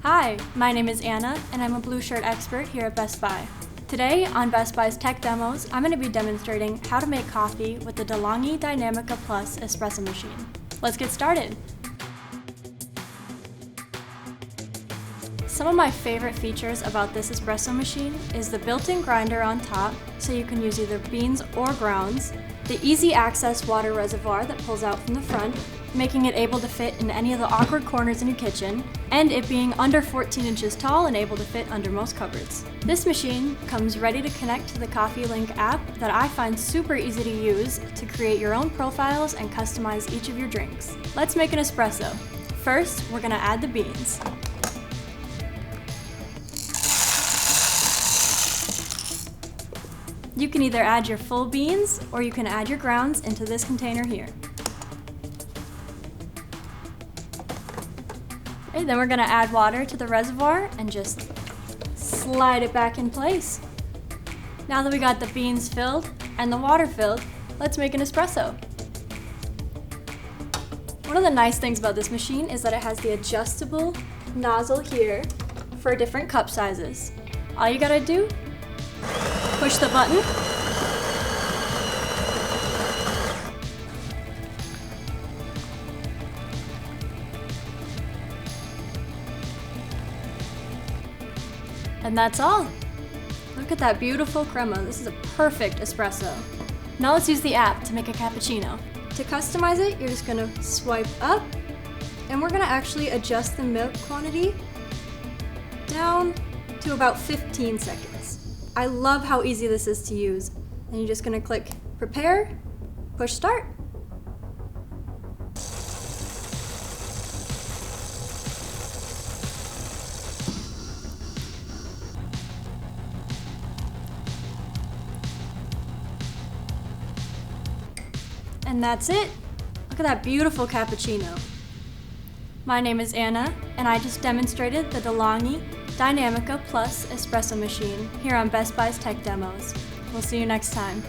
Hi, my name is Anna, and I'm a blue shirt expert here at Best Buy. Today, on Best Buy's Tech Demos, I'm going to be demonstrating how to make coffee with the Longhi Dinamica Plus espresso machine. Let's get started! Some of my favorite features about this espresso machine is the built-in grinder on top, so you can use either beans or grounds, the easy access water reservoir that pulls out from the front, making it able to fit in any of the awkward corners in your kitchen, and it being under 14 inches tall and able to fit under most cupboards. This machine comes ready to connect to the Coffee Link app that I find super easy to use to create your own profiles and customize each of your drinks. Let's make an espresso. First, we're going to add the beans. You can either add your full beans or you can add your grounds into this container here. Okay, then we're going to add water to the reservoir and just slide it back in place. Now that we got the beans filled and the water filled, let's make an espresso. One of the nice things about this machine is that it has the adjustable nozzle here for different cup sizes. All you gotta do, push the button, and that's all. Look at that beautiful crema. This is a perfect espresso. Now let's use the app to make a cappuccino. To customize it, you're just gonna swipe up, and we're gonna actually adjust the milk quantity down to about 15 seconds. I love how easy this is to use. And you're just gonna click prepare, push start. And that's it. Look at that beautiful cappuccino. My name is Anna, and I just demonstrated the Longhi Dinamica Plus espresso machine here on Best Buy's Tech Demos. We'll see you next time.